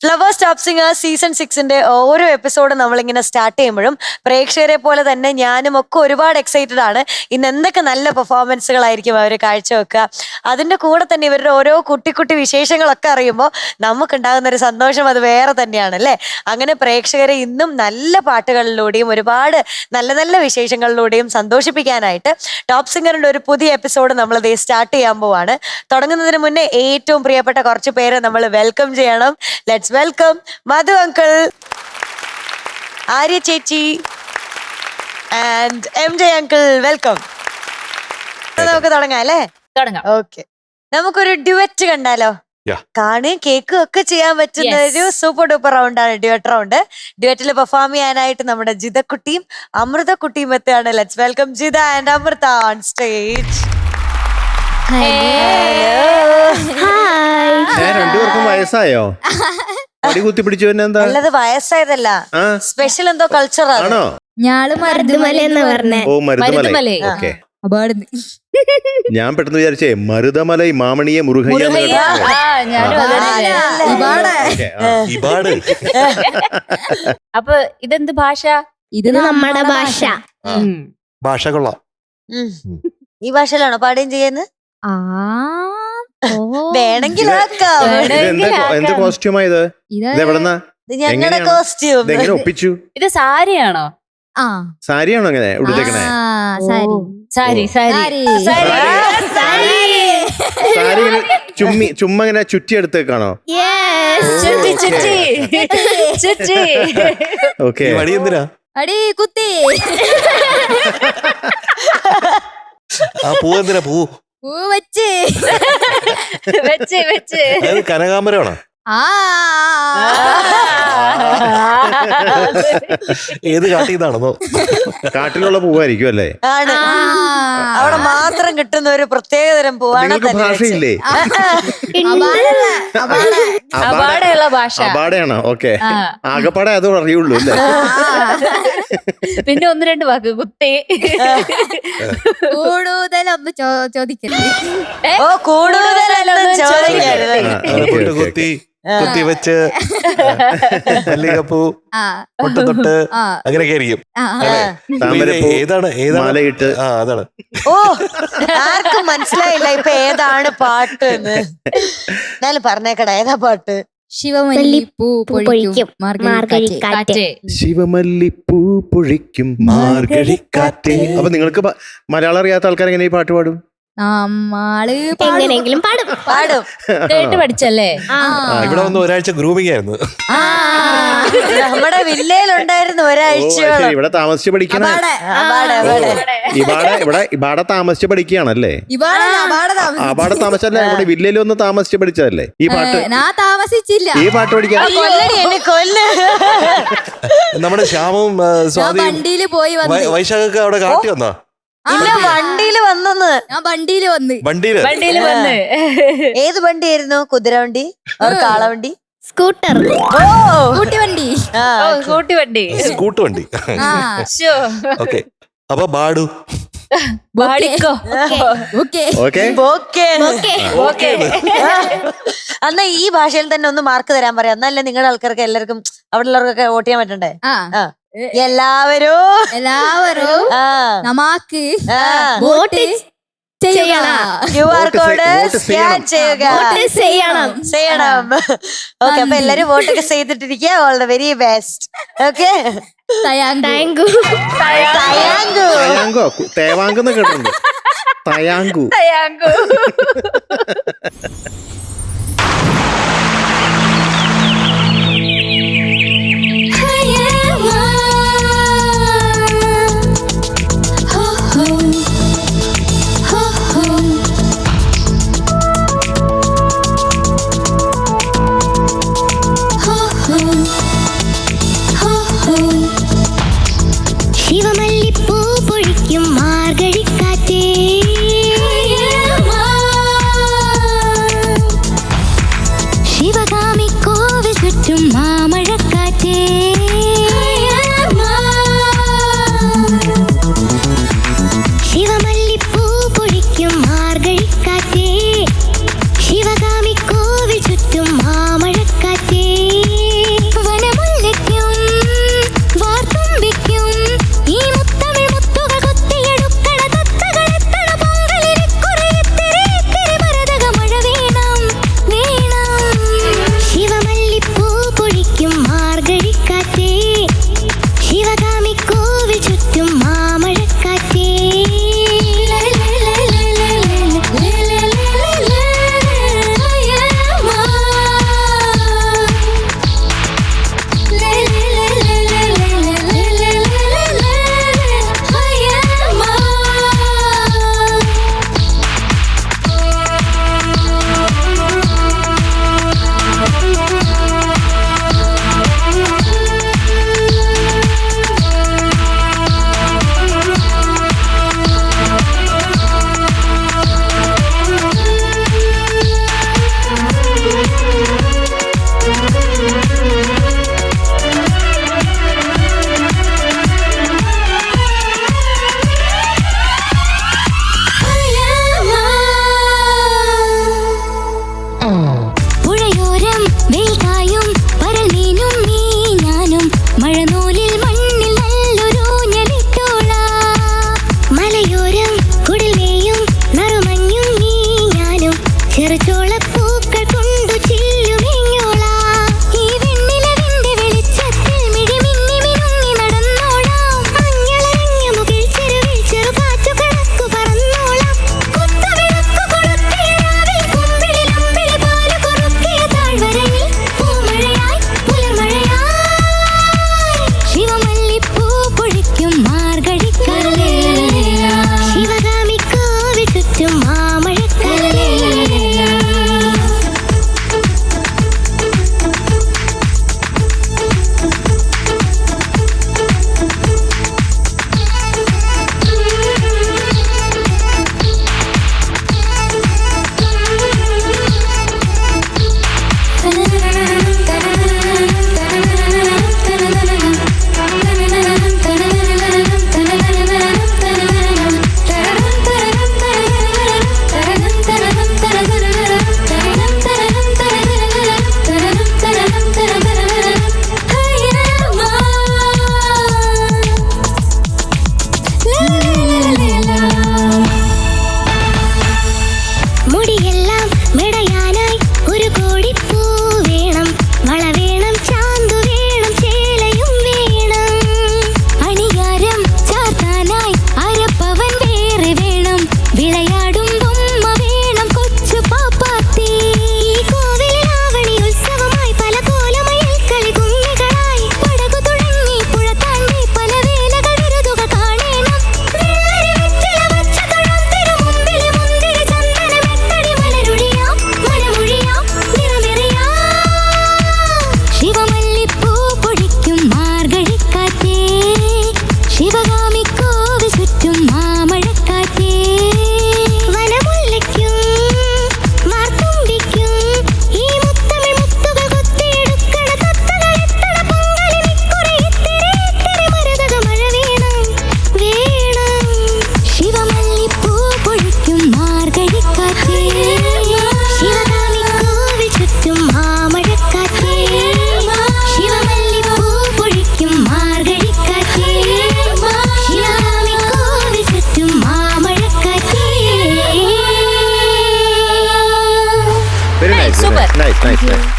Flowers top singer season 6 ഓരോ എപ്പിസോഡും നമ്മളിങ്ങനെ start ചെയ്യുമ്പോഴും പ്രേക്ഷകരെ പോലെ തന്നെ ഞാനും ഒക്കെ ഒരുപാട് എക്സൈറ്റഡ് ആണ്. ഇന്ന് എന്തൊക്കെ നല്ല പെർഫോമൻസുകളായിരിക്കും അവർ കാഴ്ചവെക്കുക. അതിന്റെ കൂടെ തന്നെ ഇവരുടെ ഓരോ കുട്ടി കുട്ടി വിശേഷങ്ങളൊക്കെ അറിയുമ്പോൾ നമുക്കുണ്ടാകുന്ന ഒരു സന്തോഷം അത് വേറെ തന്നെയാണ് അല്ലേ. അങ്ങനെ പ്രേക്ഷകരെ ഇന്നും നല്ല പാട്ടുകളിലൂടെയും ഒരുപാട് നല്ല നല്ല വിശേഷങ്ങളിലൂടെയും സന്തോഷിപ്പിക്കാനായിട്ട് ടോപ്പ് സിംഗറിന്റെ ഒരു പുതിയ എപ്പിസോഡ് നമ്മളത് സ്റ്റാർട്ട് ചെയ്യാൻ പോവാണ്. തുടങ്ങുന്നതിന് മുന്നേ ഏറ്റവും പ്രിയപ്പെട്ട കുറച്ച് പേരെ നമ്മൾ വെൽക്കം ചെയ്യണം. Let's welcome Madhu uncle, Arya ചേച്ചി ആൻഡ് MJ അങ്കിൾ. വെൽക്കം. നമുക്ക് തുടങ്ങാം അല്ലേ? തുടങ്ങാം. ഓക്കെ, നമുക്കൊരു ഡ്യുവറ്റ് കണ്ടാലോ? കാണുകയും കേൾക്കുകയും ഒക്കെ ചെയ്യാൻ പറ്റുന്ന ഒരു സൂപ്പർ ഡൂപ്പർ റൗണ്ടാണ് ഡ്യുവറ്റ് റൗണ്ട്. ഡ്യുവറ്റിൽ പെർഫോം ചെയ്യാനായിട്ട് നമ്മുടെ ജിതക്കുട്ടിയും അമൃതക്കുട്ടിയും എത്തുകയാണ്. Let's welcome Jitha and Amritha on stage. രണ്ടുപേർക്കും വയസ്സായോ? പടി കുത്തി പിടിച്ചു എന്താ? അല്ലത് വയസ്സായതല്ല, സ്പെഷ്യൽ എന്തോ കൾച്ചറാണ്. ആണോ? ഞാള് മരുതുമല എന്ന് പറഞ്ഞേ. ഓ മരുതമല. മരുതമല. ഓക്കെ, ഞാൻ പെട്ടെന്ന് വിചാരിച്ചേ മരുതമലൈ മാമണിയെ മുരുകയ്യ. അപ്പൊ ഇതെന്ത് ഭാഷ? ഇത് നമ്മുടെ ഭാഷ. ഭാഷ കൊള്ളാം. ഈ ഭാഷയിലാണോ പാടുകയും ചെയ്യുന്നത്? വേണമെങ്കിൽ എന്ത് കോസ്റ്റ്യൂമാ ഇത്? ഇതെവിടെന്നാ? ഞങ്ങളുടെ കോസ്റ്റ്യൂം. ഇതെങ്ങനെ ഒപ്പിച്ചു? ഇത് സാരിയാണോ? സാരിയാണോ അങ്ങനെ ഉടുത്തേക്കണേ? സാരി സാരി ഇങ്ങനെ ചുമ്മാ ഇങ്ങനെ ചുറ്റി എടുത്തേക്കാണോ? ഓക്കെ. വടി എന്തിനാ? അടി കുത്തി. ആ പൂ എന്തിനാ? പൂ വെച്ച് കനകാമരമാണോ? ഏത് കാട്ടിന്നാണെന്നോ? കാട്ടിലുള്ള പൂവായിരിക്കും അല്ലേ? ആണ്. അവിടെ മാത്രം കിട്ടുന്ന ഒരു പ്രത്യേകതരം പൂവാണ്. ഭാഷയില്ലേ? അപാടെയുള്ള ഭാഷ. അപാടയാണോ? ഓക്കെ, ആകപ്പാടെ അതോ അറിയുള്ളൂ അല്ലേ? പിന്നെ ഒന്ന് രണ്ട് വാക്ക്. കുത്തി. കൂടുതലൊന്ന് ചോദിക്കരുത്. ഓ, കൂടുതലൊന്നും ചോദിക്കരുത്. കുത്തി കുത്തി വെച്ച് മല്ലികപ്പൂ പൊട്ടത്തൊട്ട് അങ്ങനെയൊക്കെ ആയിരിക്കും. ഏതാണ് മാലയിട്ട്? അതാണ്. ഓ, ആർക്കും മനസ്സിലായില്ല ഇപ്പൊ ഏതാണ് പാട്ട് എന്ന്. എന്നാലും പറഞ്ഞേക്കടാ, ഏതാ പാട്ട്? ശിവമല്ലിപ്പൂ പൊഴിക്കും മാർഗഴിക്കാറ്റ്. ശിവമല്ലിപ്പൂ പൊഴിക്കും മാർഗഴിക്കാറ്റ്. അപ്പൊ നിങ്ങൾക്ക് മലയാളം അറിയാത്ത ആൾക്കാർ എങ്ങനെ ഈ പാട്ട് പാടും? എങ്ങനെയെങ്കിലും പാടും. കേട്ട് പഠിച്ചല്ലേ? ഇവിടെ വന്ന് ഒരാഴ്ച ഗ്രൂമിംഗ് ആയിരുന്നു. നമ്മുടെ വില്ലയിലുണ്ടായിരുന്നു ഒരാഴ്ചയോളം. ഇവിടെ താമസിച്ച് പഠിക്കണം. ഇവിടെ താമസിച്ച് പഠിക്കുകയാണല്ലേ? അപാടെ താമസിച്ചല്ലേ? ഇവിടെ വില്ലയിൽ ഒന്ന് താമസിച്ച് പഠിച്ചതല്ലേ ഈ പാട്ട്? താമസിച്ചില്ല. ഈ പാട്ട് പഠിക്കാൻ നമ്മുടെ ശ്യാമും വണ്ടിയില് പോയി വൈശാഖൊക്കെ അവിടെ കാട്ടി വന്നാ? ഇല്ല, വണ്ടിയില് വന്നെന്ന്. ഞാൻ വണ്ടിയില് വന്ന്. വണ്ടിയില് വന്ന്. ഏത് വണ്ടിയായിരുന്നു? കുതിരവണ്ടി, കാളവണ്ടി, സ്കൂട്ടർ, കൂട്ടിവണ്ടി? കൂട്ടിവണ്ടി, സ്കൂട്ടുവണ്ടി. ഓക്കെ, അപ്പൊ ബാഡു എന്നാ ഈ ഭാഷയിൽ തന്നെ ഒന്ന് മാർക്ക് തരാൻ പറയാം. എന്നല്ലേ നിങ്ങളുടെ ആൾക്കാർക്ക് എല്ലാവർക്കും അവിടെ ഉള്ളവർക്കൊക്കെ വോട്ട് ചെയ്യാൻ പറ്റണ്ടേ? എല്ലാവരും നമുക്ക് വോട്ട് ചെയ്യണം. QR കോഡ് സ്കാൻ ചെയ്യണം. ഓക്കെ, അപ്പൊ എല്ലാരും വോട്ടൊക്കെ ചെയ്തിട്ടിരിക്കുക. All the very best. Okay, തേവാങ്ക് കേട്ടിട്ടുണ്ട്. തയാങ്കു. ശിവമല്ലിപ്പൂ പൊഴിക്കും മാർഗഴിക്കാറ്റേ, ശിവകാമി കോവിൽ ചുറ്റും മാമഴക്കാറ്റേ, ശിവമല്ലിപ്പൂ പൊഴിക്കും മാർഗഴിക്കാറ്റേ, ശിവകാമി കോവിൽ ചുറ്റും മാമഴക്കാറ്റേ.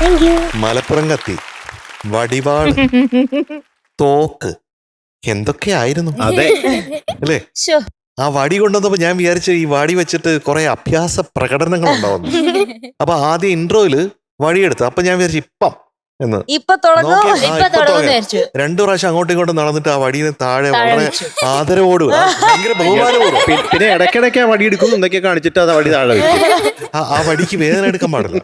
Thank you. മലപ്പുറം കത്തി, വടിവാൾ, തോക്ക്, എന്തൊക്കെയായിരുന്നു അതെ. അല്ലേ? ശോ. ആ വടി കൊണ്ടുവന്നപ്പോ ഞാൻ വിചാരിച്ചു ഈ വടി വെച്ചിട്ട് കുറെ അഭ്യാസ പ്രകടനങ്ങൾ ഉണ്ടാവുന്നു. അപ്പൊ ആദ്യം ഇൻട്രോയില് വടിയെടുത്തു. അപ്പൊ ഞാൻ വിചാരിച്ചു ഇപ്പം എന്ന് ഇപ്പൊ തുടങ്ങും. നോക്കി, ആ, ഇപ്പൊ ഇപ്പൊ തുടങ്ങുന്നു തുടങ്ങി. വിചാരിച്ചു. 2 പ്രാവശ്യം അങ്ങോട്ടും ഇങ്ങോട്ടും നടന്നിട്ട് ആ വടിയെ താഴെ താഴെ വളരെ വെച്ചു. ആദരവോടും ഭയങ്കര ബഹുമാനപൂർവ്വം പിന്നെ ഇടയ്ക്കിടയ്ക്ക് ആ വടി എടുക്കും എന്തൊക്കെ കാണിച്ചിട്ട് അത് വടി താഴെ വെക്കും. ആ വടിക്ക് വേദന എടുക്കാൻ പാടില്ല.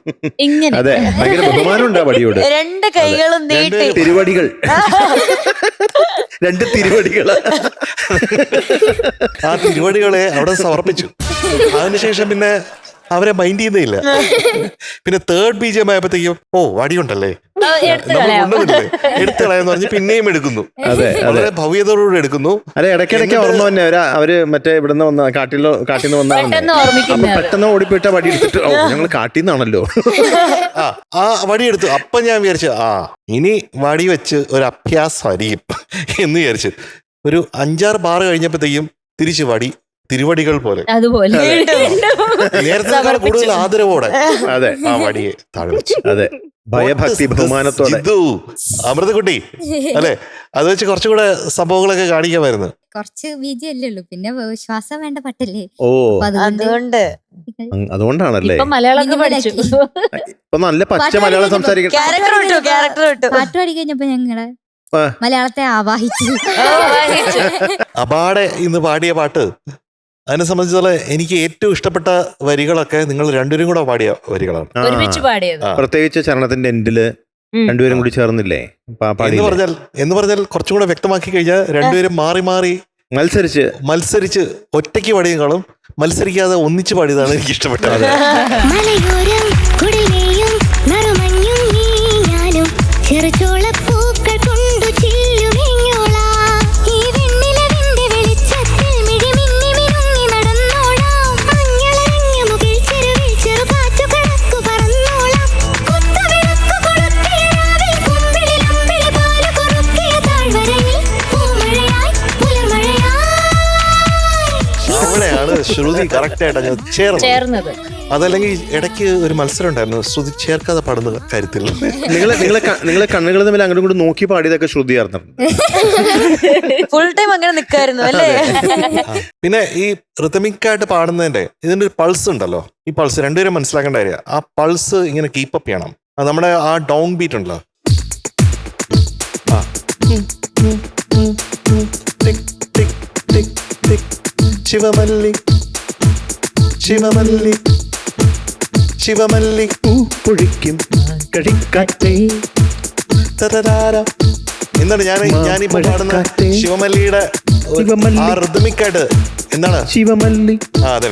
ഇങ്ങനെ അതെ, ഭയങ്കര ബഹുമാനമുണ്ട് ആ വടിയോട്. 2 കൈകളും നീട്ടി. തിരുവടികൾ, 2 തിരുവടികള്. ആ തിരുവടികളെ അവിടെ സമർപ്പിച്ചു. അതിനുശേഷം പിന്നെ അവരെ മൈൻഡ് ചെയ്യുന്നില്ല. പിന്നെ 3rd BGM ആയപ്പോഴത്തേക്കും വടിയുണ്ടല്ലേ, എടുത്തു നമ്മൾ കളയാം. കൊണ്ടുവന്നില്ലേ, എടുത്തു കളയാന്ന് പറഞ്ഞ് പിന്നെയും എടുക്കുന്നു. അതെ വളരെ ഭവ്യതയോടുകൂടി എടുക്കുന്നു. അതെ, ഇടയ്ക്കിടയ്ക്ക് ഓർമ്മ തന്നെ അവര് മറ്റേ ഇവിടുന്ന് വന്ന കാട്ടിൽ നിന്ന് വന്നാണ് പെട്ടെന്ന് അപ്പൊ ഓർമ്മിക്കുന്നത്. പെട്ടെന്ന് ഓടിപ്പോയിട്ട് ആ വടി എടുത്തിട്ട് ഞങ്ങൾ കാട്ടിൽ നിന്നാണല്ലോ. ആ വടി എടുത്തു. അപ്പൊ ഞാൻ വിചാരിച്ചു ഇനി വടി വെച്ച് ഒരു അഭ്യാസമായിരിക്കും എന്ന് വിചാരിച്ചു. ഒരു 5-6 ബാർ കഴിഞ്ഞപ്പോഴത്തേക്കും തിരിച്ചു വടി തിരുവടികൾ പോലെ അതുപോലെ നേരത്തെ കൂടുതൽ ആദരവോടെ അതെ ആ വടിയെ താഴെ വെച്ചു. അതെ, ഭയഭക്തി ബഹുമാനത്തോടെ. ജിത്തു, അമൃതക്കുട്ടി അല്ലെ, അത് വെച്ച് കുറച്ചുകൂടെ സംഭവങ്ങളൊക്കെ കാണിക്കാമായിരുന്നു. കുറച്ച് ബീജി അല്ലേ ഉള്ളൂ, പിന്നെ ശ്വാസം വേണ്ട പാട്ടല്ലേ. ഓ, അപ്പൊ അതുകൊണ്ട് അതുകൊണ്ടാണല്ലേ ഇപ്പൊ മലയാളമൊക്കെ പഠിച്ചു. ഇപ്പൊ നല്ല പച്ച മലയാളം സംസാരിക്കണം. ക്യാരക്ടർ വിട്ടു. പാട്ട് പാടി കഴിഞ്ഞപ്പോ ഞങ്ങള് ആ. മലയാളത്തെ ആവാഹിച്ചു. അപാടെ ഇന്ന് പാടിയ പാട്ട് അതിനെ സംബന്ധിച്ചിടത്തോളം എനിക്ക് ഏറ്റവും ഇഷ്ടപ്പെട്ട വരികളൊക്കെ നിങ്ങൾ രണ്ടുപേരും കൂടെ പാടിയ വരികളാണ്. ആ, ഒരുമിച്ച് പാടിയത്. പ്രത്യേകിച്ച് ചരണത്തിന്റെ എൻഡില് രണ്ടുപേരും കൂടി ചേർന്നില്ലേ എന്ന് പറഞ്ഞാൽ കുറച്ചും കൂടെ വ്യക്തമാക്കി കഴിഞ്ഞാൽ രണ്ടുപേരും മാറി മാറി മത്സരിച്ച് ഒറ്റയ്ക്ക് പാടിയതിനേക്കാളും മത്സരിക്കാതെ ഒന്നിച്ച് പാടിയതാണ് എനിക്ക് ഇഷ്ടപ്പെട്ടത്. മലയോരം കുടിലേയും നറുമഞ്ഞും നീ ഞാനും ചെറുചോളപ്പൂക്കൾ കൊണ്ടു ചില്ലുമിഞ്ഞോളാം. ഈ വെണ്ണിലവിന്റെ വെളിച്ചത്തിൽ മിഴിമിന്നി മിനുങ്ങി നടന്നോളാം. മഞ്ഞളറിഞ്ഞ മുകിൽ ചെരുവിൽ ചെറുകാറ്റു കണക്കു പറന്നോളാം. കുത്തുവിളക്കു കൊളുത്തിയ രാവിൽ കുമ്പിളിലമ്പിളി പാലു കുറുക്കിയ താഴ്വരയിൽ പൂമഴയായി പുലർമഴയായി. അവിടെയാണ് ശ്രുതി കറക്റ്റ് ആയിട്ട് അങ്ങ് ചേർന്നത്. അതല്ലെങ്കിൽ ഇടയ്ക്ക് ഒരു മത്സരം ഉണ്ടായിരുന്നു ശ്രുതി ചേർക്കാതെ പാടുന്ന കാര്യത്തിൽ. നിങ്ങളെ കണ്ണുകൾ തമ്മിൽ അങ്ങോട്ടും കൂടി നോക്കി പാടിയതൊക്കെ ശ്രുതി ചേർന്നിട്ടുണ്ട്. ഫുൾ ടൈം അങ്ങനെ നിക്കായിരുന്നു അല്ലേ? പിന്നെ ഈ റിതമിക്കായിട്ട് പാടുന്നതിന്റെ ഇതിന്റെ ഒരു പൾസ് ഉണ്ടല്ലോ. ഈ പൾസ് രണ്ടുപേരും മനസ്സിലാക്കേണ്ട കാര്യം. ആ പൾസ് ഇങ്ങനെ കീപ്പപ്പ് ചെയ്യണം. അത് നമ്മുടെ ആ ഡൗൺ ബീറ്റ് ഉണ്ടല്ലോ. ശിവമല്ലി ശിവമല്ലി ശിവമല്ലി പൂപ്പൊഴിക്കും കഴിക്കാറ്റേ എന്താണ് ഞാനിപ്പോ പാടുന്ന ശിവമല്ലിയുടെ ആ റിതമിക്കായിട്ട് എന്താണ് ശിവമല്ലി അതെ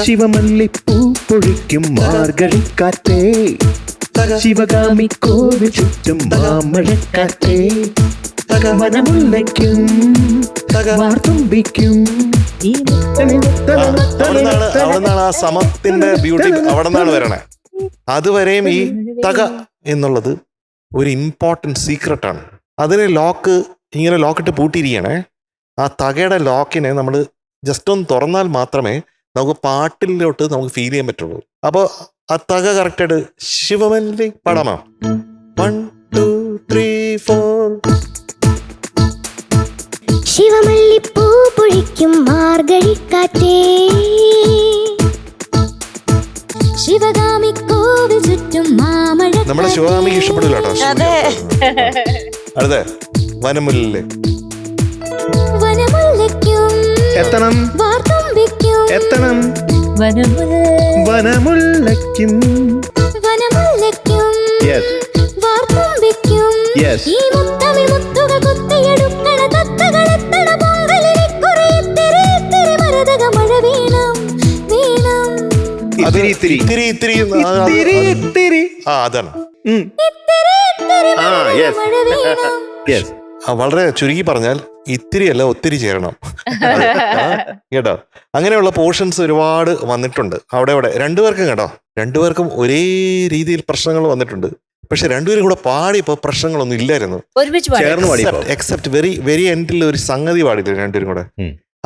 ശിവമല്ലി പൂപ്പൊഴിക്കും മാർഗഴിക്കാറ്റേ ശിവകാമി കോവിൽ ചുറ്റും മാമഴക്കാറ്റേ വനമുല്ലയ്ക്കും വാർത്തുമ്പിക്കും. അവിടുന്നാണ് ആ സമത്തിന്റെ ബ്യൂട്ടി അവിടെ നിന്നാണ് വരണേ. അതുവരെയും ഈ തക എന്നുള്ളത് ഒരു ഇമ്പോർട്ടൻറ്റ് സീക്രട്ടാണ്. അതിന് ഇങ്ങനെ ലോക്കിട്ട് പൂട്ടിയിരിക്കണേ. ആ തകയുടെ ലോക്കിനെ നമ്മൾ ജസ്റ്റ് ഒന്ന് തുറന്നാൽ മാത്രമേ നമുക്ക് പാട്ടിലോട്ട് നമുക്ക് ഫീൽ ചെയ്യാൻ പറ്റുള്ളൂ. അപ്പോൾ ആ തക കറക്റ്റായിട്ട് ശിവമല്ലി പാടാമോ? 1 2 3 4. ശിവമല്ലിപ്പൂ പൊഴിക്കും മാർഗഴിക്കാറ്റേ ശിവകാമി കോവിൽ ചുറ്റും മാമഴ. നമ്മുടെ ശിവകാമിക്ക് ഇഷ്ടപ്പെടില്ല കേട്ടോ. അതെ. അടുത്ത വനമുല്ലേ വനമുല്ലയ്ക്കും എത്തണം വാർത്തുമ്പിക്കും വനമുല്ലയ്ക്കും വനമുല്ലയ്ക്കും Yes. വാർത്തുമ്പിക്കും. Yes. ഈ മുത്തമി മുത്തുക കുത്തിയെടുക്കണ തത്തകളെത്തണ പൊങ്കലിരിക്കുറി ഇത്തിരി ഇത്തിരി മരതക മഴ വീണം വീണം. ഇത്തിരി അതാണ്. ഇത്തിരി ഇത്തിരി ആ, yes. മഴ വീണം. Yes. വളരെ ചുരുക്കി പറഞ്ഞാൽ ഇത്തിരി അല്ല ഒത്തിരി ചേരണം കേട്ടോ. അങ്ങനെയുള്ള പോർഷൻസ് ഒരുപാട് വന്നിട്ടുണ്ട് അവിടെ രണ്ടുപേർക്കും കേട്ടോ. രണ്ടുപേർക്കും ഒരേ രീതിയിൽ പ്രശ്നങ്ങൾ വന്നിട്ടുണ്ട്. പക്ഷെ രണ്ടുപേരും കൂടെ പാടിയപ്പോ പ്രശ്നങ്ങളൊന്നും ഇല്ലായിരുന്നു. ഒരുമിച്ച് പാടി. ചേർന്ന് പാടിയപ്പോ എക്സെപ്റ്റ് വെരി വെരി എൻഡിൽ ഒരു സംഗതി പാടില്ല രണ്ടുപേരും കൂടെ.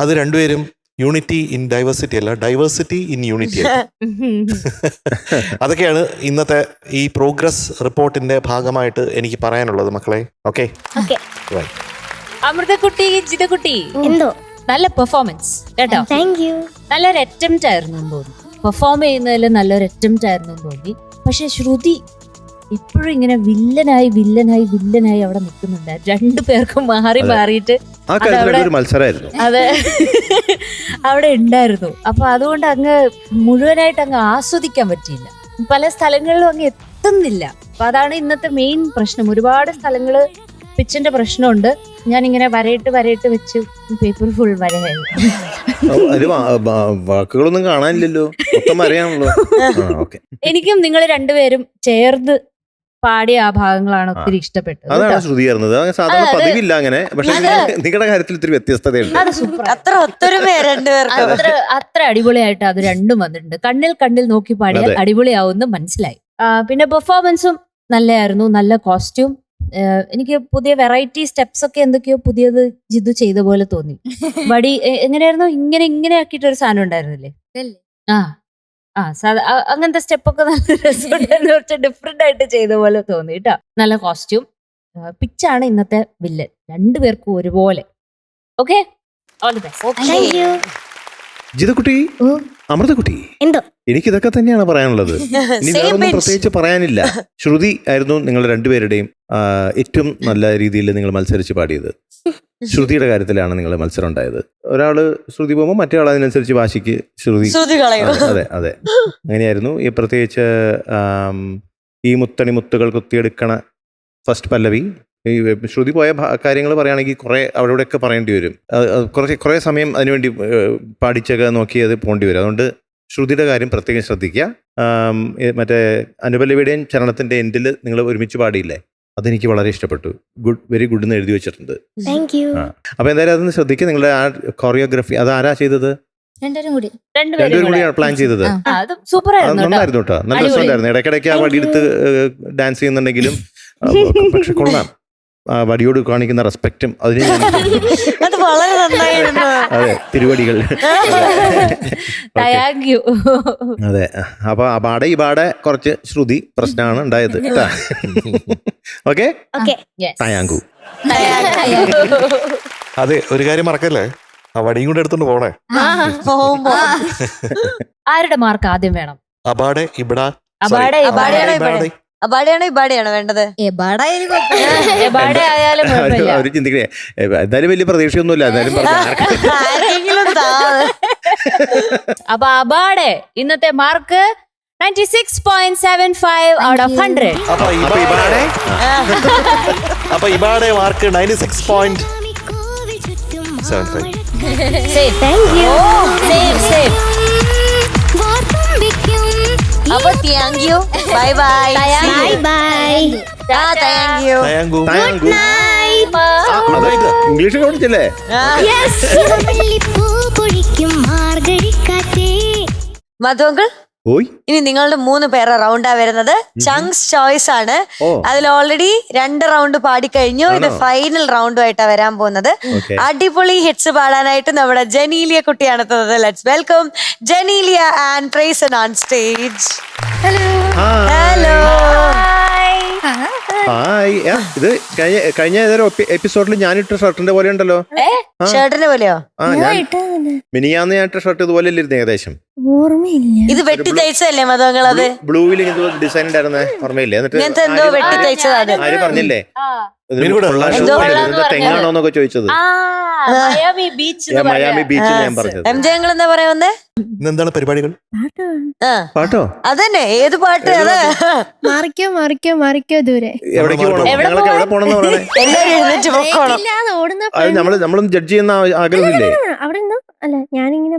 അത് രണ്ടുപേരും യൂണിറ്റി ഇൻ ഡൈവേഴ്സിറ്റി അല്ല, ഡൈവേഴ്സിറ്റി ഇൻ യൂണിറ്റി അല്ല. അതൊക്കെയാണ് ഇന്നത്തെ ഈ പ്രോഗ്രസ് റിപ്പോർട്ടിന്റെ ഭാഗമായിട്ട് എനിക്ക് പറയാനുള്ളത് മക്കളെ. ഓക്കെ, അമൃതക്കുട്ടി, ജിതക്കുട്ടി, എന്തോ നല്ല പെർഫോമൻസ് കേട്ടോ. Thank you. നല്ലൊരു അറ്റംപ്റ്റ് ആയിരുന്നു എന്ന് തോന്നി. പെർഫോം ചെയ്യുന്നതിൽ നല്ലൊരു അറ്റംപ്റ്റ് ആയിരുന്നു എന്ന് തോന്നി. പക്ഷെ ശ്രുതി എപ്പോഴും ഇങ്ങനെ വില്ലനായി അവിടെ നിൽക്കുന്നുണ്ട്. രണ്ടുപേർക്കും മാറിയിട്ട് ആ കാര്യത്തിൽ ഒരു മത്സരമായിരുന്നു. അതെ അവിടെ ഉണ്ടായിരുന്നു. അപ്പൊ അതുകൊണ്ട് അങ്ങ് മുഴുവനായിട്ട് അങ്ങ് ആസ്വദിക്കാൻ പറ്റിയില്ല. പല സ്ഥലങ്ങളിലും അങ്ങ് എത്തുന്നില്ല. അപ്പൊ അതാണ് ഇന്നത്തെ മെയിൻ പ്രശ്നം. ഒരുപാട് സ്ഥലങ്ങള് പിച്ചിന്റെ പ്രശ്നമുണ്ട്. ഞാനിങ്ങനെ വരയിട്ട് വെച്ച് പേപ്പർ ഫുൾ വരയായി. അതില് വാക്കുകളൊന്നും കാണാനില്ലല്ലോ, മൊത്തം വരയാണല്ലോ. എനിക്കും നിങ്ങൾ രണ്ടുപേരും ചേർന്ന് പാടിയ ആ ഭാഗങ്ങളാണ് ഒത്തിരി ഇഷ്ടപ്പെട്ടത്. അതാണ് ശ്രുതി ചേർന്നത്. സാധാരണ പതിവില്ല അങ്ങനെ. പക്ഷെ നിങ്ങളുടെ കാര്യത്തിൽ ഇത്തിരി വ്യത്യസ്തതയുണ്ട്. അത് സൂപ്പർ. അത്ര ഒത്തൊരുമ രണ്ടുപേർക്കും. അത്ര അടിപൊളിയായിട്ട് അത് രണ്ടും വന്നിട്ടുണ്ട്. കണ്ണിൽ നോക്കി പാടിയാൽ അതെ. അടിപൊളിയാവുമെന്ന് മനസ്സിലായി. പിന്നെ പെർഫോമൻസും നല്ലതായിരുന്നു. നല്ല കോസ്റ്റ്യൂം. എനിക്ക് പുതിയ വെറൈറ്റി സ്റ്റെപ്സ് ഒക്കെ എന്തൊക്കെയോ പുതിയത് ജിതു ചെയ്ത പോലെ തോന്നി. വടി എങ്ങനെയായിരുന്നു, ഇങ്ങനെ ആക്കിയിട്ട് ഒരു സാധനം ഉണ്ടായിരുന്നില്ലേ? അങ്ങനത്തെ സ്റ്റെപ്പൊക്കെ നല്ല രസമുണ്ടായിരുന്നു. കുറച്ച് ഡിഫറെന്റ് ആയിട്ട് ചെയ്ത പോലെ തോന്നി കേട്ടോ. നല്ല കോസ്റ്റ്യൂം. പിച്ചാണ് ഇന്നത്തെ വില്ലൻ. രണ്ടുപേർക്കും ഒരുപോലെ. Okay, all the best. Thank you. ജിതക്കുട്ടി, ഓ, അമൃതക്കുട്ടി, എന്തോ എനിക്കിതൊക്കെ തന്നെയാണ് പറയാനുള്ളത്. ഇനി Same വേറൊന്നും bench. പ്രത്യേകിച്ച് പറയാനില്ല. ശ്രുതി ആയിരുന്നു നിങ്ങൾ രണ്ടുപേരുടെയും ഏറ്റവും നല്ല രീതിയിൽ നിങ്ങൾ മത്സരിച്ച് പാടിയത്. ശ്രുതിയുടെ കാര്യത്തിലാണ് നിങ്ങൾ മത്സരം ഉണ്ടായത്. ഒരാള് ശ്രുതി പോകുമ്പോൾ മറ്റേ ആൾ അതിനനുസരിച്ച് വാശിക്ക് ശ്രുതി. ശ്രുതി കളയും. അതെ അതെ, അങ്ങനെയായിരുന്നു. ഈ പ്രത്യേകിച്ച് ഈ മുത്തണി മുത്തുകൾ കുത്തിയെടുക്കണ ഫസ്റ്റ് പല്ലവി, ഈ ശ്രുതി പോയ കാര്യങ്ങൾ പറയുകയാണെങ്കിൽ കുറെ അവിടെയൊക്കെ പറയേണ്ടി വരും. കുറേ സമയം അതിനുവേണ്ടി പാടിച്ചൊക്കെ നോക്കി അത് പോകേണ്ടി വരും. അതുകൊണ്ട് ശ്രുതിയുടെ കാര്യം പ്രത്യേകം ശ്രദ്ധിക്കുക. മറ്റേ അനുപല്ലവിയുടെയും ചരണത്തിന്റെ എൻഡിൽ നിങ്ങൾ ഒരുമിച്ച് പാടിയില്ലേ, അതെനിക്ക് വളരെ ഇഷ്ടപ്പെട്ടു. വെരി ഗുഡ് എന്ന് എഴുതി വെച്ചിട്ടുണ്ട്. Thank you. അപ്പൊ എന്തായാലും അതൊന്ന് ശ്രദ്ധിക്കുക. നിങ്ങളുടെ ആ കൊറിയോഗ്രഫി അത് ആരാ ചെയ്തത്? രണ്ടുപേരും കൂടി. രണ്ടുപേരും കൂടിയാണ് പ്ലാൻ ചെയ്തത്. അത് സൂപ്പർ അത് ആയിരുന്നു. നന്നായിരുന്നു കേട്ടോ, നല്ല രസമുണ്ടായിരുന്നു. ഇടയ്ക്കിടയ്ക്ക് ആ വടിയെടുത്ത് ഡാൻസ് ചെയ്യുന്നുണ്ടെങ്കിലും പക്ഷെ കൊള്ളാം. ആ വടിയോട് കാണിക്കുന്ന റെസ്പെക്റ്റും അതിന് അത് വളരെ നന്നായിരുന്നു. അതെ, തിരുവടികൾ. Thank you. അതെ, അപ്പൊ അപാടെ ഇപാടെ കുറച്ച് ശ്രുതി പ്രശ്നമാണ് ഉണ്ടായത്. Okay, okay. താങ്കു. അതെ, ഒരു കാര്യം മറക്കല്ലേ, ആ വടിയും കൂടെ എടുത്തോണ്ട് പോണേ. പോകുമ്പോ ആരുടെ മാർക്ക് ആദ്യം വേണം? അബാടെ ഇബടാ. അബാടെ അബാടെയാണോ അബാടെയാണോ ഇബാടെയാണോ വേണ്ടത്? എബാടെ ആയാലും കുഴപ്പമില്ല. അവര് ചിന്തിക്കണേ എന്തായാലും വലിയ പ്രതീക്ഷയൊന്നുമില്ല. എന്തായാലും ആരെങ്കിലും അപ്പൊ അബാടെ ഇന്നത്തെ മാർക്ക് 96.75 ഔട്ട് ഓഫ് 100. അപ്പൊ ഇബാടെ mark 96.75. Same. Thank you. Same. അപ്പൊ thank you, bye bye. Bye bye. Thank you. English പഠിച്ചല്ലേ? മധു അങ്കിൾ, ഓയ്, ഇനി നിങ്ങളുടെ 3 പേരെ റൗണ്ടാ വരുന്നത്. ചങ്സ് ചോയ്സ് ആണ്. ഓ, അതിൽ ഓൾറെഡി 2 റൗണ്ട് പാടിക്കഴിഞ്ഞു. ഇത് ആണോ? ഫൈനൽ റൗണ്ടുമായിട്ടാ വരാൻ പോകുന്നത്. ഓക്കെ. അടിപൊളി ഹിറ്റ്സ് പാടാനായിട്ട് നമ്മുടെ ജനീലിയ കുട്ടിയാണ് എത്തുന്നത്. ലെറ്റ്സ് വെൽക്കം ജനീലിയ ആൻഡ് പ്രൈസൺ ഓൺ സ്റ്റേജ്. ഹലോ. ഹായ്. ഇത് കഴിഞ്ഞ ഏതൊരു എപ്പിസോഡിൽ ഞാനിട്ട ഷർട്ടിന്റെ പോലെ ഉണ്ടല്ലോ. ഷർട്ടിന്റെ പോലെയോ? ഞാൻ മിനിയാന്ന് ഞാൻ ഇട്ട ഷർട്ട് ഇതുപോലെ അല്ലായിരുന്നു ഏകദേശം. ഓർമ്മയില്ല. ഇത് വെട്ടി തയ്ച്ചതല്ലേ മധു അങ്കിൾ? അത് ബ്ലൂവിൽ ഇങ്ങനത്തെ ഡിസൈൻ ഉണ്ടായിരുന്നേ, ഓർമ്മയില്ലേ? ഇങ്ങനത്തെ എന്തോ വെട്ടി തയ്ച്ചതാണ്. ആര് പറഞ്ഞില്ലേ മീനുകൂടെ എന്തോ തെങ്ങാണോന്നൊക്കെ ചോദിച്ചത്. മയാമി ബീച്ച് ഞാൻ മയാമി ബീച്ചിൽ ഞാൻ പറഞ്ഞത്. എം ജെ അങ്കിൾ എന്താ പറയാ വന്നേ? ഇന്നെന്താണ് പരിപാടികൾ? പാട്ടോ അതന്നെ, ഏത് പാട്ട്? അത് മാറിക്കോ ദൂരെ. എവിടേക്ക് പോകണം? ഞങ്ങൾക്ക് എവിടെ പോണെന്ന് പറയണേ? എല്ലാരും എഴുന്നേറ്റ് പൊക്കോണം. അത് നമ്മളൊന്നും ജഡ്ജ് ചെയ്യുന്ന ആഗ്രഹമില്ലേ? അവിടെ നിന്നോ? അല്ല, ഞാനിങ്ങനെ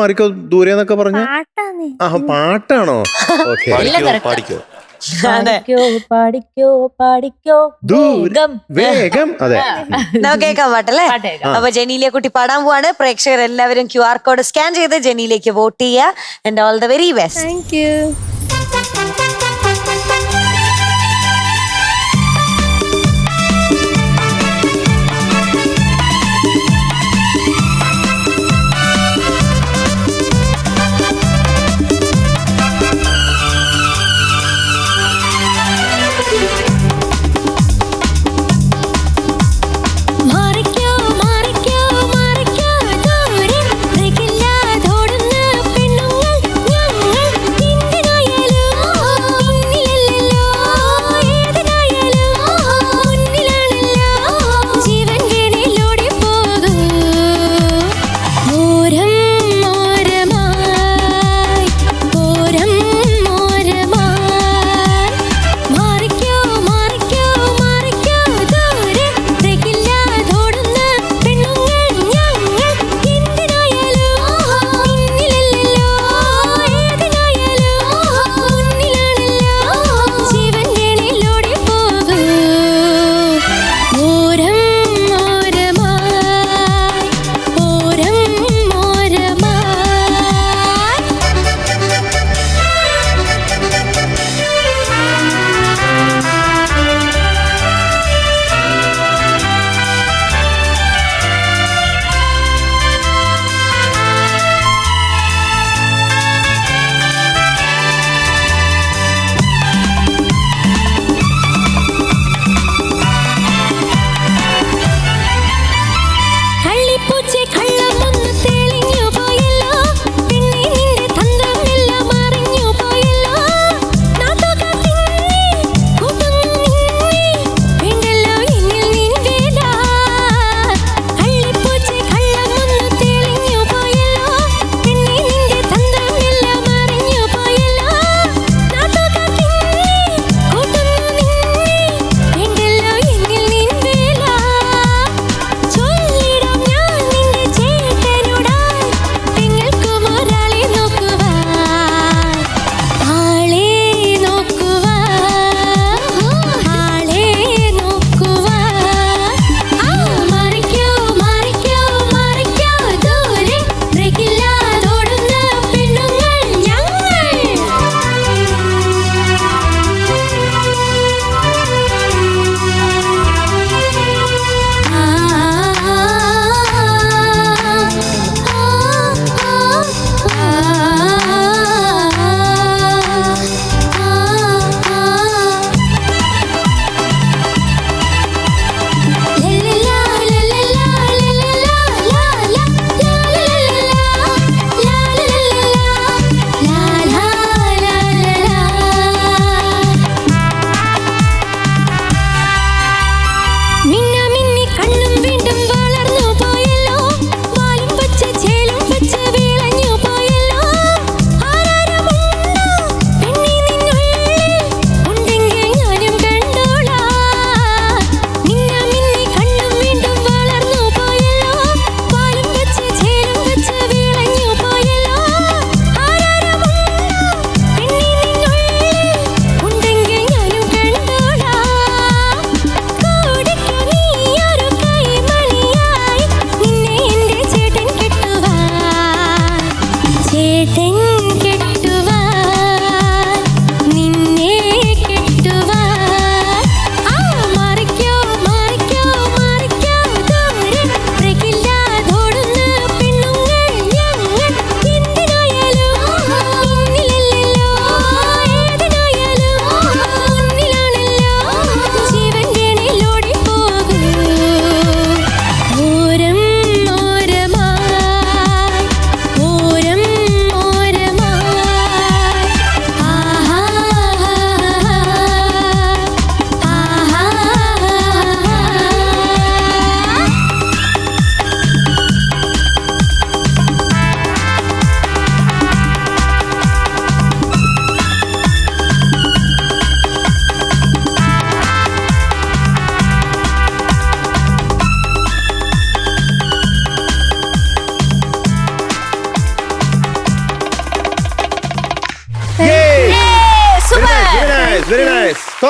മാറിക്കോ ദൂരെ എന്നൊക്കെ പറഞ്ഞു. പാട്ടാന്നേ. ആ, പാട്ടാണോ? ഓക്കെ. പാടിക്കോ. അതെ, പാടിക്കോ ദൂരം വേഗം. അതെ, നമുക്ക് കേൾക്കാൻ പാട്ടല്ലേ? അപ്പൊ ജനീലിയ കുട്ടി പാടാൻ പോവാണ്. പ്രേക്ഷകർ എല്ലാവരും QR കോഡ് സ്കാൻ ചെയ്ത് ജനീലിയക്ക് വോട്ട് ചെയ്യുക. And all the very best. Thank you.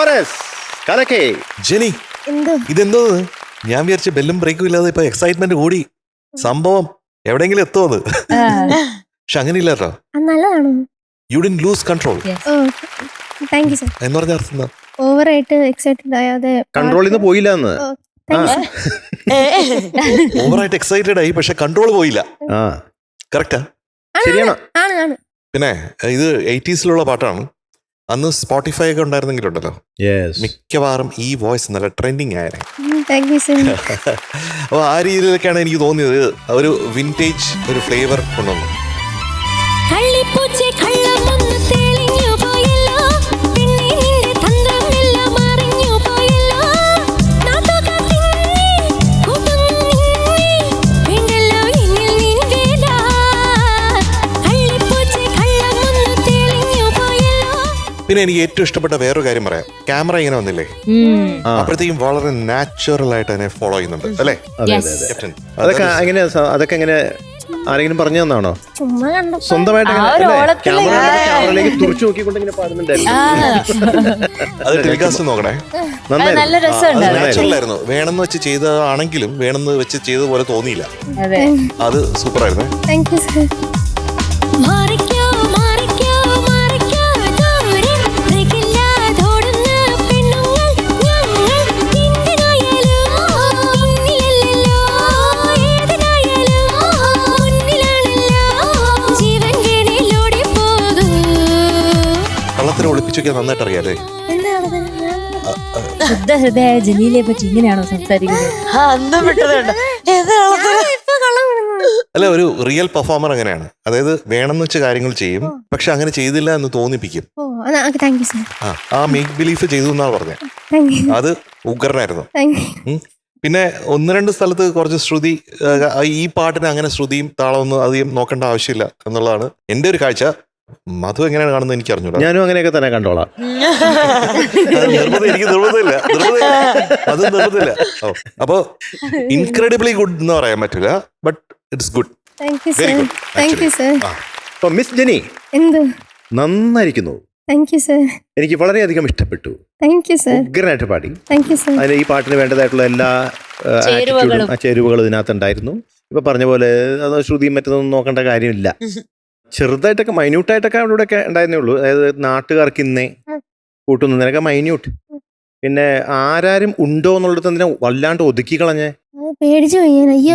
Chorus കലക്കേ. ജെനി എന്തോ ഇതെന്തോ ഞാൻ വിചാരിച്ച ബെല്ലും ബ്രേക്കും ഇല്ലാതെ ഇപ്പൊ എക്സൈറ്റ്മെന്റ് കൂടി സംഭവം എവിടെയെങ്കിലും എത്തുമെന്ന്. പക്ഷെ അങ്ങനെയില്ല കേട്ടോ. നല്ലതാണോ? You didn't lose control oh thank you sir. എന്ന് പറഞ്ഞ അർത്ഥം എന്താ? ഓവറായിട്ട് എക്സൈറ്റഡ് ആയാതെ കൺട്രോളിൽ നിന്ന് പോയില്ല എന്ന്. Thank you sir. ഓവറായിട്ട് എക്സൈറ്റഡ് ആയി പക്ഷെ കൺട്രോൾ പോയില്ല. ആ കറക്റ്റാ. ശരിയാണോ? ആണ്. പിന്നെ ഇത് 80s പാട്ടാണ്. അന്ന് സ്പോട്ടിഫൈ ഒക്കെ ഉണ്ടായിരുന്നെങ്കിലുണ്ടല്ലോ മിക്കവാറും ഈ വോയിസ് നല്ല ട്രെൻഡിങ് ആയേ. Thank you sir. അപ്പോൾ ആ രീതിയിലൊക്കെയാണ് എനിക്ക് തോന്നിയത്. ഒരു വിൻറ്റേജ് ഒരു ഫ്ലേവർ കൊണ്ടുവന്നു. പിന്നെ എനിക്ക് ഏറ്റവും ഇഷ്ടപ്പെട്ട വേറൊരു കാര്യം പറയാം. ക്യാമറ ഇങ്ങനെ വന്നില്ലേ, അപ്പോഴത്തേക്കും വളരെ നാച്ചുറൽ ആയിട്ട് അതിനെ ഫോളോ ചെയ്യുന്നുണ്ട് അല്ലേ ക്യാപ്റ്റൻ? അതൊക്കെ എങ്ങനെ ആരെങ്കിലും പറഞ്ഞു തന്നാണോ? ചുമ്മാ കണ്ടു. സ്വന്തമായിട്ട് ക്യാമറയിലേക്ക് തുറച്ചു നോക്കിക്കൊണ്ട് ഇങ്ങനെ പാടുന്നുണ്ടായിരുന്നു. അത് ടെലികാസ്റ്റ് നോക്കണേ. നല്ല രസമുണ്ട്. നാച്ചുറൽ ആയിരുന്നു. വേണമെന്ന് വെച്ച് ചെയ്തതാണെങ്കിലും വേണമെന്ന് വെച്ച് ചെയ്ത പോലെ തോന്നിയില്ല. അത് സൂപ്പർ ആയിരുന്നു. Thank you sir. കള്ളത്തിന് ഒളിപ്പിച്ചൊക്കെ നന്നായിട്ട് അറിയാലേ. ശുദ്ധഹൃദയ ജലീലെ പറ്റി ഇങ്ങനെയാണോ സംസാരിക്കുന്നത്? അല്ല, ഒരു റിയൽ പെർഫോമർ അങ്ങനെയാണ്. അതായത് വേണമെന്ന് വെച്ച കാര്യങ്ങൾ ചെയ്യും, പക്ഷെ അങ്ങനെ ചെയ്തില്ല എന്ന് തോന്നിപ്പിക്കും. Thank you sir. ആ മേക്ക് ബിലീഫ് ചെയ്തു എന്നാണ് പറഞ്ഞത്. അത് ഉഗ്രനായിരുന്നു. പിന്നെ 1-2 സ്ഥലത്ത് കുറച്ച് ശ്രുതി, ഈ പാട്ടിന് അങ്ങനെ ശ്രുതിയും താളമൊന്നും അധികം നോക്കേണ്ട ആവശ്യമില്ല എന്നുള്ളതാണ് എന്റെ ഒരു കാഴ്ച. മധു എങ്ങനെയാണ് കാണുന്നത് എനിക്ക് അറിഞ്ഞൂടാ. ഞാനും അങ്ങനെയൊക്കെ തന്നെ കണ്ടോളാം. എനിക്ക് നിർബന്ധമില്ല. അത് നിർബന്ധമില്ല. അപ്പോ ഇൻക്രെഡിബിളി ഗുഡ് എന്ന് പറയാൻ പറ്റില്ല, but it's good. Thank you very sir. Good. Thank you sir. അപ്പൊ മിസ് ജെനി എന്തോ നന്നായിരിക്കുന്നു. Thank you sir. എനിക്ക് വളരെയധികം ഇഷ്ടപ്പെട്ടു. Thank you sir. ഉഗ്രനായിട്ട് പാടി. Thank you sir. അതിന് ഈ പാട്ടിന് വേണ്ടതായിട്ടുള്ള എല്ലാ ചേരുവകളും ഇതിനകത്തുണ്ടായിരുന്നു. ഇപ്പൊ പറഞ്ഞ പോലെ അത് ശ്രുതിയും മറ്റൊന്നും നോക്കേണ്ട കാര്യമില്ല. ചെറുതായിട്ടൊക്കെ മൈന്യൂട്ടായിട്ടൊക്കെ അവിടെ ഒക്കെ ഉണ്ടായിരുന്നേ ഉള്ളൂ. അതായത് നാട്ടുകാർക്ക് ഇന്നേ കൂട്ടുന്നതിനൊക്കെ മൈന്യൂട്ട്. പിന്നെ ആരാരും ഉണ്ടോ എന്നുള്ളത് എന്തിനാ വല്ലാണ്ട് ഒതുക്കി കളഞ്ഞേ? പേടിച്ചു പോയി ഞാൻ. അയ്യോ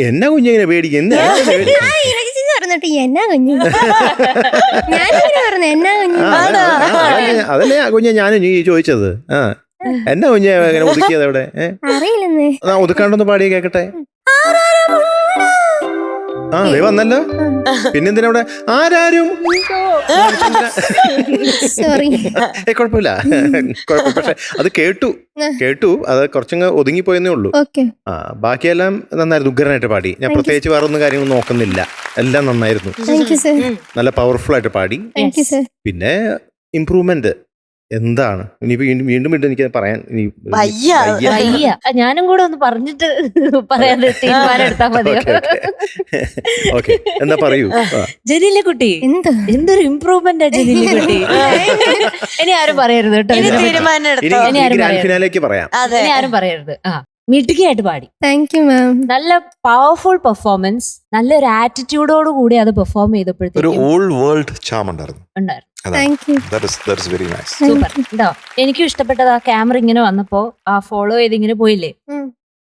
എന്നാ കുഞ്ഞിങ്ങനെ പേടിക്കും? പറഞ്ഞിട്ട് എന്നാ കുഞ്ഞു ഞാനിങ്ങനെ പറഞ്ഞു എന്നാ കുഞ്ഞു. അതല്ലേ ആ കുഞ്ഞെ ഞാനും ഈ ചോദിച്ചത്. എന്നാ കുഞ്ഞെ ഇങ്ങനെ ഒതുക്കിയത് അവിടെ? അറിയില്ലെന്നേ. ഒതുക്കാണ്ടൊന്ന് പാടിയ കേക്കട്ടെ. ദേ വന്നല്ലോ. പിന്നെന്തിനാ അവിടെ ആരാരും? സോറി. കുഴപ്പമില്ല. പക്ഷെ അത് കേട്ടു. അത് കുറച്ചങ്ങ് ഒതുങ്ങിപ്പോയെന്നേ ഉള്ളൂ. ബാക്കിയെല്ലാം നന്നായിരുന്നു. ഉഗ്രനായിട്ട് പാടി. ഞാൻ പ്രത്യേകിച്ച് വേറെ ഒന്നും കാര്യങ്ങൾ നോക്കുന്നില്ല. എല്ലാം നന്നായിരുന്നു. നല്ല പവർഫുൾ ആയിട്ട് പാടി. പിന്നെ ഇംപ്രൂവ്മെന്റ് എന്താണ് ഇനി വീണ്ടും എനിക്ക് പറയാൻ ഞാനും കൂടെ ഒന്ന് പറഞ്ഞിട്ട് പറയാതെ തീരുമാനം എടുത്താൽ മതിയോ? ഓക്കെ, എന്താ പറയൂ ജലീലെ കുട്ടി. എന്തൊരു ഇംപ്രൂവ്മെന്റ് ജലീലെ കുട്ടി. ഇനി ആരും പറയരുത് കേട്ടോ. ഫിനാലേക്ക് പറയാം. ഇനി ആരും പറയരുത്. മിടുക്കിയായിട്ട് പാടി. Thank you ma'am. നല്ല പവർഫുൾ പെർഫോമൻസ്. നല്ലൊരു ആറ്റിറ്റ്യൂഡോട് കൂടി അത് പെർഫോം ചെയ്തപ്പോഴത്തേക്കും ഒരു ഓൾഡ് വേൾഡ് ചാം ഉണ്ടായിരുന്നു. സൂപ്പർ. ഉണ്ടോ? എനിക്കും ഇഷ്ടപ്പെട്ടത് ആ ക്യാമറ ഇങ്ങനെ വന്നപ്പോ ആ ഫോളോ ചെയ്ത് ഇങ്ങനെ പോയില്ലേ.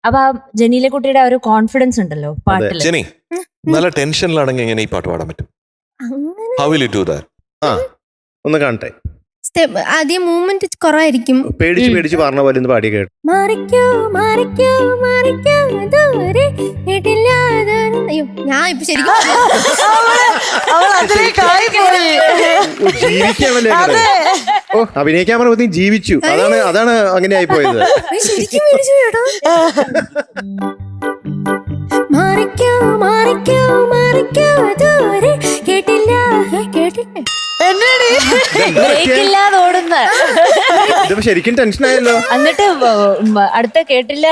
അപ്പൊ ആ ജനീലെ കുട്ടിയുടെ ഒരു കോൺഫിഡൻസ് ഉണ്ടല്ലോ പാട്ടില്. ജെനി നല്ല ടെൻഷനിലാണെങ്കിൽ എങ്ങനെ ഈ പാട്ട് പാടാൻ പറ്റും? How will you do that? ഒന്ന് കാണട്ടെ. ആദ്യം മൂവ്മെന്റ് കുറവായിരിക്കും. പേടിച്ച് പറഞ്ഞ പോലെ ഒന്ന് പാടി കേട്ടു. അയ്യോ ഞാൻ ഇപ്പൊ ശരിക്കും അഭിനയിക്കാൻ പറഞ്ഞ ജീവിച്ചു. അതാണ് അങ്ങനെ ആയി പോയത്. ശരിക്കും പേടിച്ചു കേട്ടോ. ബ്രേക്കില്ലാതെ ഓടുന്ന ഇതിപ്പോ ശരിക്കും ടെൻഷൻ ആയല്ലോ. എന്നിട്ട് അടുത്ത കേട്ടില്ല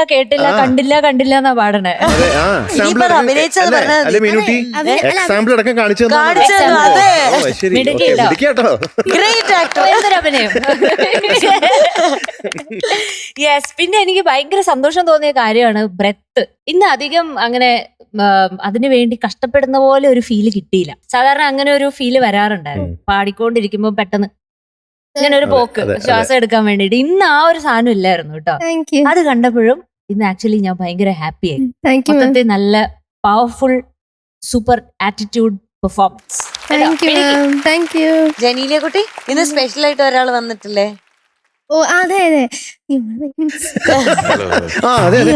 കണ്ടില്ല എന്നാ പാടണേ. അതെ, ആ ഇനിയിപ്പോ അത് അഭിനയിച്ചത് പറഞ്ഞാൽ അല്ലെ മീനുട്ടി എക്സാമ്പിൾ അടക്കം കാണിച്ചു കാണിച്ചു തന്നു, അതെ. ശരി, മിടുക്കിയില്ല. മിടുക്കിയാട്ടോ. Great actor. എന്തൊരഭിനയം. യെസ്. പിന്നെ എനിക്ക് ഭയങ്കര സന്തോഷം തോന്നിയ കാര്യമാണ് ബ്രെത്ത്. ഇന്ന് അധികം അങ്ങനെ അതിനു വേണ്ടി കഷ്ടപ്പെടുന്ന പോലെ ഒരു ഫീല് കിട്ടിയില്ല. സാധാരണ അങ്ങനെ ഒരു ഫീല് വരാറുണ്ടായിരുന്നു പാടിക്കൊണ്ടിരിക്കുമ്പോ പെട്ടെന്ന് ഇങ്ങനെ ഒരു പോക്ക്, ശ്വാസം എടുക്കാൻ വേണ്ടിട്ട്. ഇന്ന് ആ ഒരു സാധനം ഇല്ലായിരുന്നു കേട്ടോ. താങ്ക് യു, അത് കണ്ടപ്പോഴും ഇന്ന് ആക്ച്വലി ഞാൻ ഭയങ്കര ഹാപ്പി ആയി. താങ്ക് യു, മൊത്തത്തിൽ നല്ല powerful super attitude performance. Thank you, thank you. Genelia കുട്ടി, ഇന്ന് സ്പെഷ്യൽ ആയിട്ട് ഒരാൾ വന്നിട്ടില്ലേ? ഓ അതെ അതെ, ആ അതെ അതെ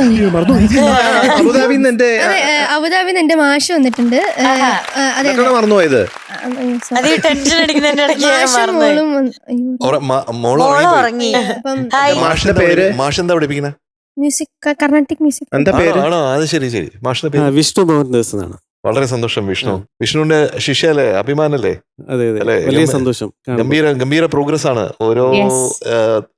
അബുദാബിന്ന് എന്റെ അബുദാബിന്ന് എന്റെ മാഷ് വന്നിട്ടുണ്ട്. അതെ മറന്നുപോയത്. അത് ഈ ടെൻഷൻ അടിക്കുന്നതിന്റെ ഇടയ്ക്ക് ഞാൻ മാഷും മറന്നുപോയി. മോളും മോള് മോള് ഉറങ്ങിപ്പോയി. ഉറങ്ങി. അപ്പം ഹായ്. മാഷിന്റെ പേര് മാഷെന്താ പഠിപ്പിക്കുന്നത്? Music, Carnatic music. എന്താ പേര്? ആണോ? അത് ശരി ശരി. മാഷിന്റെ പേര് വിഷ്ണു മോഹൻ ദാസ് എന്നാണ്. വളരെ സന്തോഷം. വിഷ്ണുവിന്റെ ശിഷ്യല്ലേ, അഭിമാനല്ലേ? അതെ അതെ, അല്ലേ? വലിയ സന്തോഷം കാണുമ്പോൾ. ഗംഭീര പ്രോഗ്രസ് ആണ് ഓരോ Yes.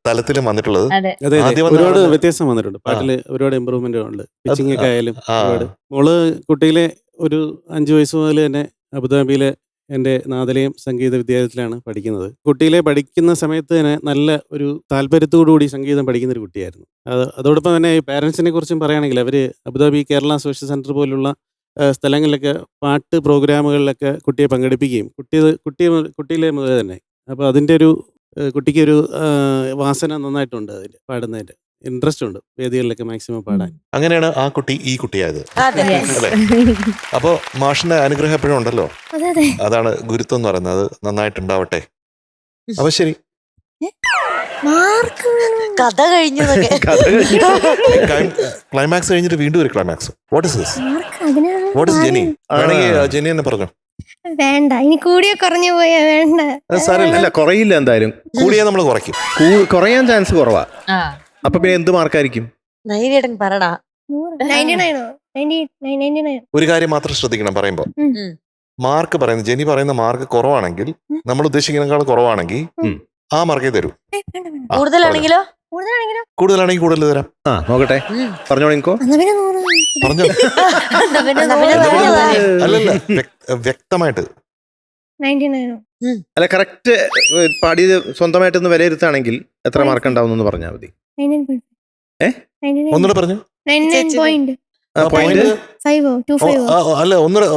തലത്തിലും വന്നിട്ടുള്ളത്. അതെ. അതെ ആദ്യം ഒരുപാട് വന്ന- വ്യത്യാസം വന്നിട്ടുണ്ട് പാട്ടില്. ഒരുപാട് ഇമ്പ്രൂവ്മെന്റ് ഉണ്ട്. പിച്ചിങ് ഒക്കെ ആയാലും ആ. ഒരുപാട്. മോള് കുട്ടിയിലെ ഒരു 5 വയസ്സ് മുതൽ തന്നെ അബുദാബിയിലെ എൻ്റെ നാദലയം സംഗീത വിദ്യാലയത്തിലാണ് പഠിക്കുന്നത്. കുട്ടിയിലെ പഠിക്കുന്ന സമയത്ത് തന്നെ നല്ല ഒരു താല്പര്യത്തോടുകൂടി സംഗീതം പഠിക്കുന്ന ഒരു കുട്ടിയായിരുന്നു. അതോടൊപ്പം തന്നെ ഈ പാരൻസിനെ കുറിച്ചും പറയുകയാണെങ്കിൽ അവർ അബുദാബി കേരള സോഷ്യൽ സെന്റർ പോലുള്ള സ്ഥലങ്ങളിലൊക്കെ പാട്ട് പ്രോഗ്രാമുകളിലൊക്കെ കുട്ടിയെ പങ്കെടുപ്പിക്കുകയും കുട്ടിയിലെ മുതൽ തന്നെ. അപ്പോൾ അതിൻ്റെ ഒരു കുട്ടിക്കൊരു വാസന നന്നായിട്ടുണ്ട്. അതിൻ്റെ പാടുന്നതിൻ്റെ ഇൻട്രസ്റ്റ് ഉണ്ട് വേദികളിലൊക്കെ മാക്സിമം പാടാൻ. അങ്ങനെയാണ് ആ കുട്ടി ഈ കുട്ടിയായത്. അതെ. അല്ലേ? അപ്പോ മാഷിന്റെ അനുഗ്രഹം എപ്പോഴും ഉണ്ടല്ലോ. അതെ അതെ. അതാണ് ഗുരുത്വം എന്ന് പറയുന്നത്. അത് നന്നായിട്ടുണ്ടാവട്ടെ. അപ്പൊ ശരി. മാർക്ക് കഥ കഴിഞ്ഞു. ക്ലൈമാക്സ് കഴിഞ്ഞിട്ട് വീണ്ടും ഒരു climax. What is this? Mark അതിനാണ്. What is Jeni? വേണമെങ്കിൽ ജെനി തന്നെ പറഞ്ഞു. വേണ്ട, ഇനി കൂടിയോ കുറഞ്ഞു പോയാ വേണ്ട. അത് സാരമില്ല. അല്ല കുറയില്ല, എന്തായാലും കൂടിയാ നമ്മൾ കുറയ്ക്കും. കുറയാൻ ചാൻസ് കുറവാ. ആ. അപ്പൊ പിന്നെ എന്ത് മാർക്കായിരിക്കും? ധൈര്യം പറടാ. 99 99. ഒരു കാര്യം മാത്രം ശ്രദ്ധിക്കണം പറയുമ്പോ. മാർക്ക് പറയുന്നത്, ജെനി പറയുന്ന മാർക്ക് കുറവാണെങ്കിൽ, നമ്മൾ ഉദ്ദേശിക്കുന്നതിനേക്കാൾ കുറവാണെങ്കിൽ ആ മാർക്കേ തരൂ. ആ, കൂടുതലാണെങ്കിലോ? കൂടുതലാണെങ്കിലോ? കൂടുതലാണെങ്കിൽ കൂടുതൽ തരാം. ആ നോക്കട്ടെ, പറഞ്ഞോളിക്കോ. എന്നാ പിന്നെ 100. പറഞ്ഞോ. എന്നാ പിന്നെ നൂറ്. അല്ലല്ല, വ്യക്തമായിട്ട്. 99. അല്ല കറക്റ്റ് പാടിയത് സ്വന്തമായിട്ടൊന്ന് വിലയിരുത്താണെങ്കിൽ എത്ര മാർക്ക് ഉണ്ടാവും പറഞ്ഞാൽ മതി. 99.5. ഏ? 99. ഒന്നുകൂടെ പറഞ്ഞു. 99.5. പോയിന്റ് 25. അല്ല ഒന്നുകൂടെ.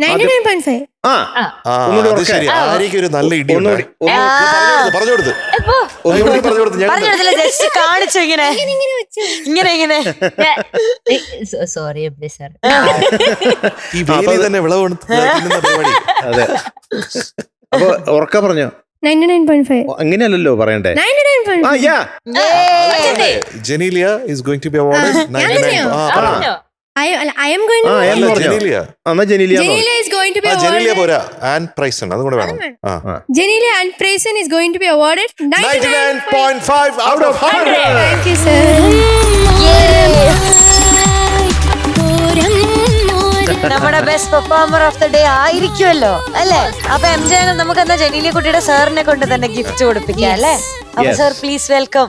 99.5. ആ ഒന്നുകൂടി അത് ഉറക്കെ. ശരി. ആരേക്കും ഒരു നല്ല ഇടി ഒന്നുകൂടി പറഞ്ഞു കൊടുത്ത്. ഒന്നുകൂടി പറഞ്ഞു കൊടുത്ത്. ഞാൻ പറഞ്ഞിടത്തില്ല, ജസ്റ്റ് കാണിച്ചു ഇങ്ങനെ ഇങ്ങനെ. Sorry sir. ഈ വേലി തന്നെ വിളവ് തിന്നുന്ന പരിപാടി. അതെ. അപ്പൊ ഉറക്ക പറഞ്ഞോ. 99.5. അങ്ങനെയല്ലല്ലോ പറയണ്ടേ. 99.5. ആ യാ Genelia is going to be awarded 99. I am going to. എന്ന് പറഞ്ഞോ. ജെനീലിയ. എന്നാ Genelia Jenilia is going to be Genelia awarded. പോരാ, ആൻഡ് പ്രൈസൺ അതും കൂടെ വേണം. Jenilia and Prayson is going to be awarded 99.5 out of 100. Thank you, sir. നമ്മുടെ best performer of the day ആയിരിക്കുമല്ലോ അല്ലേ? അപ്പൊ MJ നമുക്ക് എന്നാ ജനീലിയ കുട്ടിയുടെ സാറിനെ കൊണ്ട് തന്നെ ഗിഫ്റ്റ് കൊടുപ്പിക്കാം അല്ലേ? അപ്പൊ സാർ പ്ലീസ് വെൽക്കം.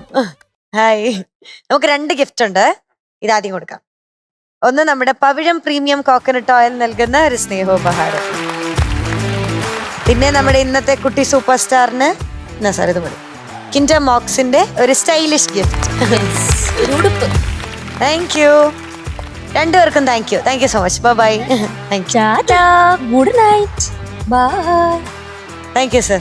ഹായ്. നമുക്ക് 2 ഗിഫ്റ്റ് ഉണ്ട്. ഇതാദ്യം കൊടുക്കാം. ഒന്ന് നമ്മുടെ പവിഴം പ്രീമിയം കോക്കനട്ട് ഓയിൽ നൽകുന്ന ഒരു സ്നേഹോപഹാരം. പിന്നെ നമ്മുടെ ഇന്നത്തെ കുട്ടി സൂപ്പർ സ്റ്റാറിന് സാർ ഇത് മതി, കിൻഡർ മോക്സിന്റെ ഒരു സ്റ്റൈലിഷ് ഗിഫ്റ്റ്. ഉടുപ്പ്. താങ്ക് യു രണ്ടുപേർക്കും. Thank you so much. Bye. Thank you. Good night. Bye. Thank you sir.